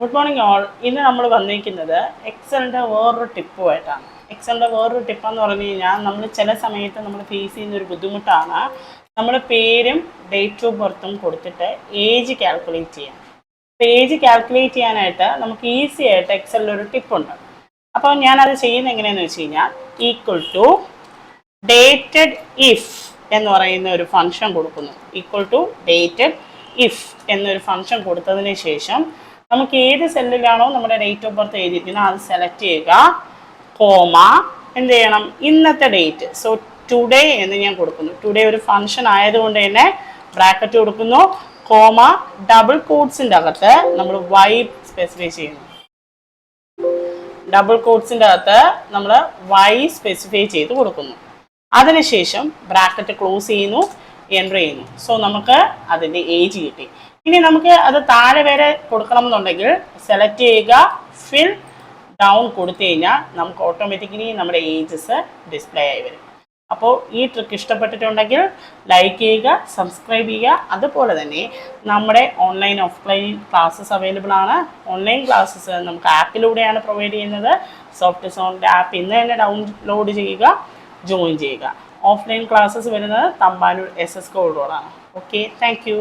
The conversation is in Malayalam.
Good morning all. ഇന്ന് നമ്മൾ വന്നിരിക്കുന്നത് എക്സലിൻ്റെ വേറൊരു ടിപ്പുമായിട്ടാണ്. എക്സലിൻ്റെ വേറൊരു ടിപ്പെന്ന് പറഞ്ഞു കഴിഞ്ഞാൽ നമ്മൾ ചില സമയത്ത് നമ്മൾ ഫേസ് ചെയ്യുന്നൊരു ബുദ്ധിമുട്ടാണ് നമ്മുടെ പേരും ഡേറ്റ് ഓഫ് ബർത്തും കൊടുത്തിട്ട് ഏജ് കാൽക്കുലേറ്റ് ചെയ്യാൻ. ഏജ് കാൽക്കുലേറ്റ് ചെയ്യാനായിട്ട് നമുക്ക് ഈസി ആയിട്ട് എക്സലിലൊരു ടിപ്പുണ്ട്. അപ്പോൾ ഞാനത് ചെയ്യുന്നത് എങ്ങനെയാണെന്ന് വെച്ച് കഴിഞ്ഞാൽ ഈക്വൽ ടു ഡേറ്റഡ് ഇഫ് എന്ന് പറയുന്ന ഒരു ഫംഗ്ഷൻ കൊടുക്കുന്നു. ഈക്വൽ ടു ഡേറ്റഡ് ഇഫ് എന്നൊരു ഫംഗ്ഷൻ കൊടുത്തതിന് ശേഷം നമുക്ക് ഏത് സെല്ലിലാണോ നമ്മുടെ ഡേറ്റ് ഓഫ് ബർത്ത് എഴുതിയിരിക്കുന്നത് അത് സെലക്ട് ചെയ്യുക. കോമ എന്ത് ചെയ്യണം, ഇന്നത്തെ ഡേറ്റ്. സോ ടുഡേ എന്ന് ഞാൻ കൊടുക്കുന്നു. ടുഡേ ഒരു ഫംഗ്ഷൻ ആയതുകൊണ്ട് തന്നെ ബ്രാക്കറ്റ് കൊടുക്കുന്നു. കോമ ഡബിൾ കോട്ട്സിൻ്റെ അകത്ത് നമ്മൾ വൈ സ്പെസിഫൈ ചെയ്യുന്നു. ഡബിൾ കോട്ട്സിൻ്റെ അകത്ത് നമ്മൾ വൈ സ്പെസിഫൈ ചെയ്ത് കൊടുക്കുന്നു. അതിനുശേഷം ബ്രാക്കറ്റ് ക്ലോസ് ചെയ്യുന്നു, എൻ്റർ ചെയ്യുന്നു. സോ നമുക്ക് അതിൻ്റെ ഏജ് കിട്ടി. ഇനി നമുക്ക് അത് താഴെ വരെ കൊടുക്കണം എന്നുണ്ടെങ്കിൽ സെലക്ട് ചെയ്യുക, ഫിൽ ഡൗൺ കൊടുത്തു കഴിഞ്ഞാൽ നമുക്ക് ഓട്ടോമാറ്റിക്കലി നമ്മുടെ ഏജസ് ഡിസ്പ്ലേ ആയി വരും. അപ്പോൾ ഈ ട്രിക്ക് ഇഷ്ടപ്പെട്ടിട്ടുണ്ടെങ്കിൽ ലൈക്ക് ചെയ്യുക, സബ്സ്ക്രൈബ് ചെയ്യുക. അതുപോലെ തന്നെ നമ്മുടെ ഓൺലൈൻ ഓഫ്ലൈൻ ക്ലാസ്സസ് അവൈലബിൾ ആണ്. ഓൺലൈൻ ക്ലാസ്സസ് നമുക്ക് ആപ്പിലൂടെയാണ് പ്രൊവൈഡ് ചെയ്യുന്നത്. സോഫ്റ്റ് സോണിൻ്റെ ആപ്പ് ഇന്ന് തന്നെ ഡൗൺലോഡ് ചെയ്യുക, ജോയിൻ ചെയ്യുക. ഓഫ്ലൈൻ ക്ലാസ്സസ് വരുന്നത് തമ്പാനൂർ SS കോഴിക്കോടാണ്. Okay, thank you.